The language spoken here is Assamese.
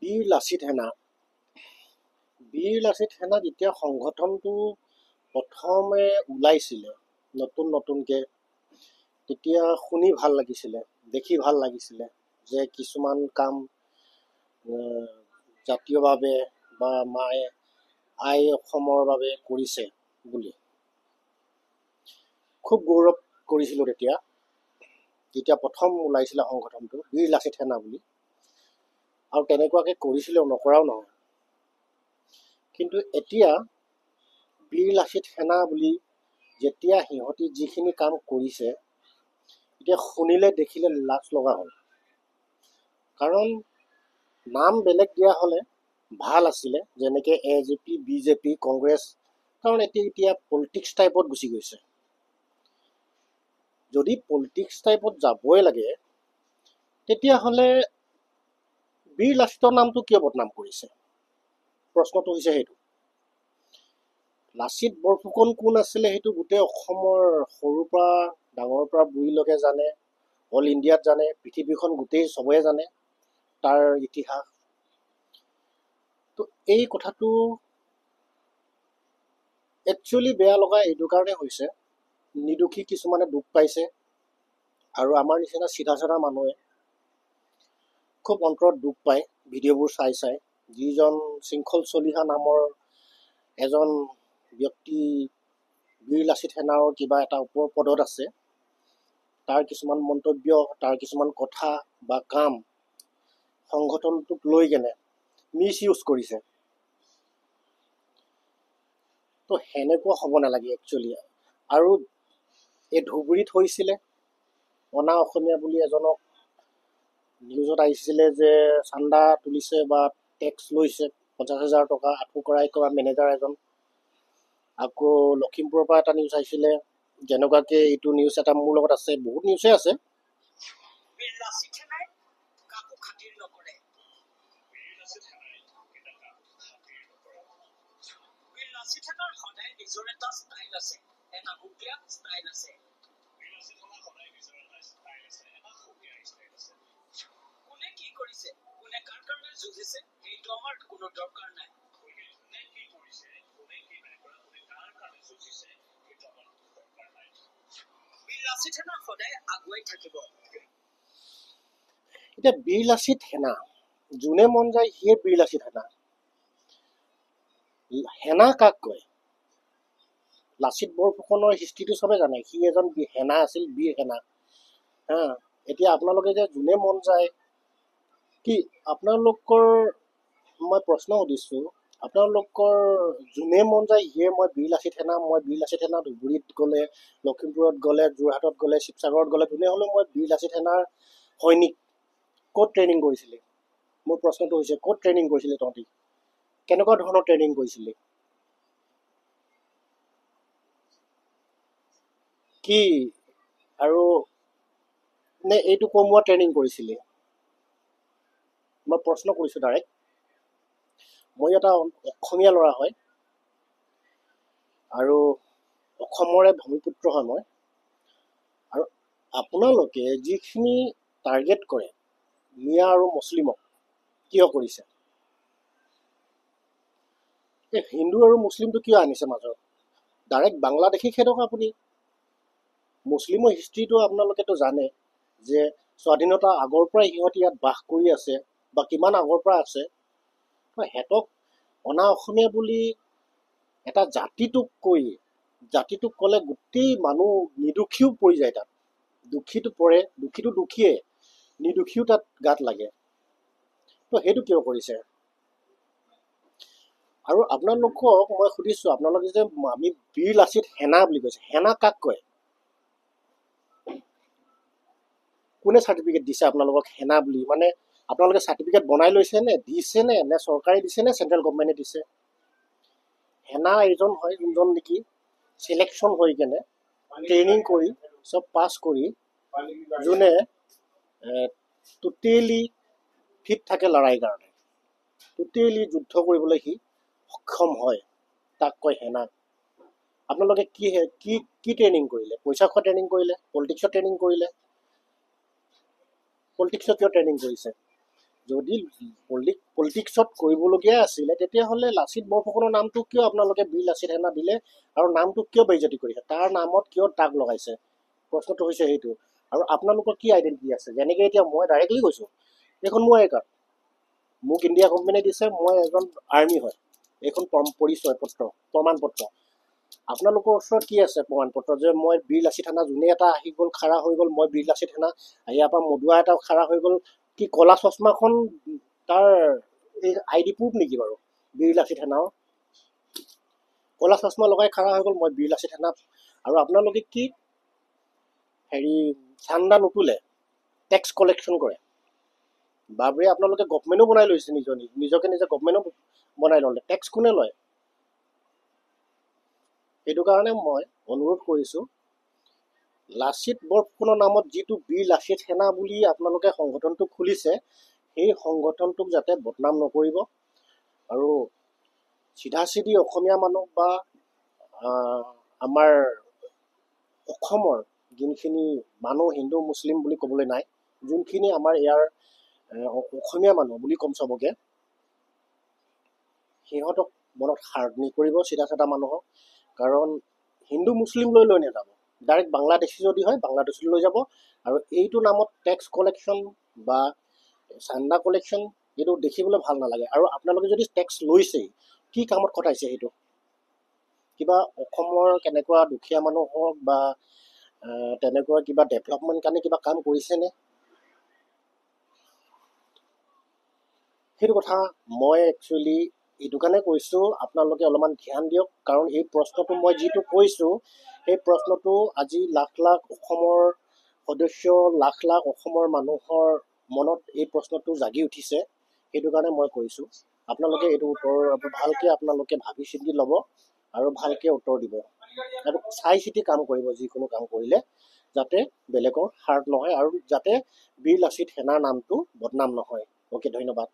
বীৰ লাচিত সেনা যেতিয়া সংগঠনটো প্ৰথমে ওলাইছিলে নতুনকৈ তেতিয়া শুনি ভাল লাগিছিলে, দেখি ভাল লাগিছিলে যে কিছুমান কাম জাতীয়ভাৱে বা আই অসমৰ বাবে কৰিছে বুলি খুব গৌৰৱ কৰিছিলোঁ তেতিয়া প্ৰথম ওলাইছিলে সংগঠনটো বীৰ লাচিত সেনা বুলি, আৰু তেনেকুৱাকৈ কৰিছিলেও, নকৰাও নহয়। কিন্তু এতিয়া বীৰ লাচিত সেনা বুলি যেতিয়া সিহঁতি যিখিনি কাম কৰিছে এতিয়া শুনিলে দেখিলে লাজ লগা হ'ল। কাৰণ নাম বেলেগ দিয়া হ'লে ভাল আছিলে, যেনেকৈ AJP, BJP, কংগ্ৰেছ, কাৰণ এতিয়া পলিটিক্স টাইপত গুচি গৈছে। যদি পলিটিক্স টাইপত যাবই লাগে তেতিয়াহ'লে বীৰ লাচিতৰ নামটো কিয় বদনাম কৰিছে? প্ৰশ্নটো হৈছে সেইটো। লাচিত বৰফুকন কোন আছিলে সেইটো গোটেই অসমৰ সৰুৰ পৰা ডাঙৰৰ পৰা বুঢ়ীলৈকে জানে, অল ইণ্ডিয়াত জানে, পৃথিৱীখন গোটেই চবৰে জানে তাৰ ইতিহাস। তো এই কথাটো একচুৱেলি বেয়া লগা এইটো কাৰণে হৈছে, নিৰ্দোষী কিছুমানে দুখ পাইছে আৰু আমাৰ নিচিনা চিধা চাধা মানুহে খুব অন্তৰত দুখ পায় ভিডিঅ'বোৰ চাই। যিজন শৃংখল চলিহা নামৰ এজন ব্যক্তি বীৰ লাচিত সেনাৰ কিবা এটা ওপৰ পদত আছে, তাৰ কিছুমান মন্তব্য, তাৰ কিছুমান কথা বা কাম সংগঠনটোক লৈ কেনে মিছ ইউজ কৰিছে। তো সেনেকুৱা হ'ব নালাগে একচুৱেলি। আৰু এই ধুবুৰীত হৈছিলে, অনা অসমীয়া বুলি এজনক নিউজত আহিছিলে যে চান্দা তুলিছে বা টেক্স লৈছে 50,000 টকা আঁঠু কৰাই কৰা মেনেজাৰ এজন। আকৌ লখিমপুৰৰ পৰা এটা নিউজ আহিছিলে, যেনেকুৱাকৈ এইটো নিউজ এটা মোৰ লগত আছে, বহুত নিউজে আছে। এতিয়া বীৰ লাচিত সেনা যোনে মন যায় সিয়ে বীৰ লাচিত সেনা কাক কয়? লাচিত বৰফুকনৰ হিষ্ট্ৰীটো চবে জানে, সি এজন সেনা আছিল, বীৰ সেনা। এতিয়া আপোনালোকে যে যোনে মন যায়, কি আপোনালোকৰ মই প্ৰশ্ন সুধিছোঁ, আপোনালোকৰ যোনে মন যায় সিয়ে মই বীৰ লাচিত সেনা ধুবুৰীত গ'লে, লখিমপুৰত গ'লে, যোৰহাটত গ'লে, শিৱসাগৰত গ'লে, যোনে হ'লেও মই বীৰ লাচিত সেনাৰ সৈনিক। ক'ত ট্ৰেইনিং কৰিছিলে? মোৰ প্ৰশ্নটো হৈছে ক'ত ট্ৰেইনিং কৰিছিলে তহঁতি? কেনেকুৱা ধৰণৰ ট্ৰেইনিং কৰিছিলে? কি আৰু নে এইটো কমোৱা ট্ৰেইনিং কৰিছিলে? মই প্ৰশ্ন কৰিছোঁ ডাইৰেক্ট। মই এটা অসমীয়া ল'ৰা হয় আৰু অসমৰে ভূমিপুত্ৰ হয় মই। আৰু আপোনালোকে যিখিনি টাৰ্গেট কৰে মিয়া আৰু মুছলিমক, কিয় কৰিছে? এই হিন্দু আৰু মুছলিমটো কিয় আনিছে মাজত? ডাইৰেক্ট বাংলাদেশী খেদক আপুনি। মুছলিমৰ হিষ্ট্ৰীটো আপোনালোকেতো জানে যে স্বাধীনতা আগৰ পৰাই সিহঁতি ইয়াত বাস কৰি আছে বা কিমান আগৰ পৰা আছে। সিহঁতক অনা অসমীয়া বুলি এটা জাতিটোক ক'লে গোটেই মানুহ নিৰ্দোষীও পৰি যায় তাত। দুখীটো পৰে, দুখীটো দুখীয়ে, নিৰ্দোষীও তাত গাত লাগে। তো সেইটো কিয় কৰিছে? আৰু আপোনালোকক মই সুধিছোঁ, আপোনালোকে যে আমি বীৰ লাচিত সেনা বুলি কৈছে, সেনা কাক কয়? কোনে চাৰ্টিফিকেট দিছে আপোনালোকক সেনা বুলি? মানে আপোনালোকে চাৰ্টিফিকেট বনাই লৈছে নে চৰকাৰে দিছে নে চেণ্ট্ৰেল গভৰ্ণমেণ্টে দিছে? সেনা এইজন হয় যোনজন নেকি চিলেকশ্যন হৈ কেনে ট্ৰেইনিং কৰি চব পাছ কৰি যোনে টোটেলি ফিট থাকে লৰাই কাৰণে, টোটেলি যুদ্ধ কৰিবলৈ সি সক্ষম হয়, তাক কয় সেনা। আপোনালোকে কি ট্ৰেইনিং কৰিলে? পইচা খোৱা ট্ৰেইনিং কৰিলে? পলিটিক্সৰ ট্ৰেইনিং কৰিলে? পলিটিক্সত কিয় ট্ৰেইনিং কৰিছে? যদি পলিটিক্সত কৰিবলগীয়া আছিলে তেতিয়াহ'লে লাচিত বৰফুকনৰ নামটো কিয় আপোনালোকে বীৰ লাচিত সেনা দিলে আৰু নামটো কিয় বেইজ্জতি কৰিছে, তাৰ নামত কিয় দাগ লগাইছে? প্ৰশ্নটো হৈছে সেইটো। আৰু আপোনালোকৰ কি আইডেণ্টিটি আছে? যেনেকৈ এতিয়া মই ডাইৰেক্টলি কৈছোঁ, এইখন মোৰ আই কাৰ্ড, মোক ইণ্ডিয়া কোম্পানীয়ে দিছে, মই এজন আৰ্মি হয়, এইখন পৰিচয় পত্ৰ, প্ৰমাণ পত্ৰ। আপোনালোকৰ ওচৰত কি আছে প্ৰমাণ পত্ৰ যে মই বীৰ লাচিত সেনা, যোনে এটা আহি গ'ল খাৰা হৈ গ'ল মই বীৰ লাচিত সেনা, ইয়াৰ পৰা মদুৱা এটা খাৰা হৈ গ'ল, কি কলা চশমাখন তাৰ এই ID প্ৰুফ নেকি বাৰু বীৰ লাচিত সেনাৰ? কলা চশমা লগাই খাৰা হৈ গ'ল মই বীৰ লাচিত সেনা। আৰু আপোনালোকে কি চান্দা নুতুলে, টেক্স কালেকশ্যন কৰে। বাবৰে আপোনালোকে গভমেণ্টো বনাই লৈছে, নিজকে নিজে গভমেণ্টো বনাই ল'লে। টেক্স কোনে লয়? সেইটো কাৰণে মই অনুৰোধ কৰিছোঁ, লাচিত বৰফুকনৰ নামত যিটো বীৰ লাচিত সেনা বুলি আপোনালোকে সংগঠনটো খুলিছে, সেই সংগঠনটোক যাতে বদনাম নকৰিব। আৰু চিধা চিধি অসমীয়া মানুহ বা আমাৰ অসমৰ যোনখিনি মানুহ হিন্দু মুছলিম বুলি ক'বলৈ নাই, যোনখিনি আমাৰ ইয়াৰ অসমীয়া মানুহ বুলি ক'ম চবকে, সিহঁতক মনত সাৰ নকৰিব চিধা চিধা মানুহক। কাৰণ হিন্দু মুছলিম লৈ নাযাব, ডাইৰেক্ট বাংলাদেশী যদি হয় বাংলাদেশী লৈ যাব। আৰু এইটো নামত টেক্স কালেকশ্যন বা চান্দা কালেকশ্যন এইটো দেখিবলৈ ভাল নালাগে। আৰু আপোনালোকে যদি টেক্স লৈছেই, কি কামত খটাইছে? সেইটো কিবা অসমৰ কেনেকুৱা দুখীয়া মানুহক বা তেনেকুৱা কিবা ডেভেলপমেণ্ট কাৰণে কিবা কাম কৰিছেনে? সেইটো কথা মই একচুৱেলি এইটো কাৰণে কৈছোঁ, আপোনালোকে অলপমান ধ্যান দিয়ক। কাৰণ এই প্ৰশ্নটো মই যিটো কৈছোঁ, সেই প্ৰশ্নটো আজি লাখ লাখ অসমৰ সদস্য, লাখ লাখ অসমৰ মানুহৰ মনত এই প্ৰশ্নটো জাগি উঠিছে। সেইটো কাৰণে মই কৈছোঁ, আপোনালোকে এইটো উত্তৰ ভালকৈ আপোনালোকে ভাবি চিন্তি ল'ব আৰু ভালকৈ উত্তৰ দিব। আৰু চাই চিতি কাম কৰিব, যিকোনো কাম কৰিলে যাতে বেলেগৰ হাৰ্ট নহয় আৰু যাতে বীৰ লাচিত সেনাৰ নামটো বদনাম নহয়। অ'কে, ধন্যবাদ।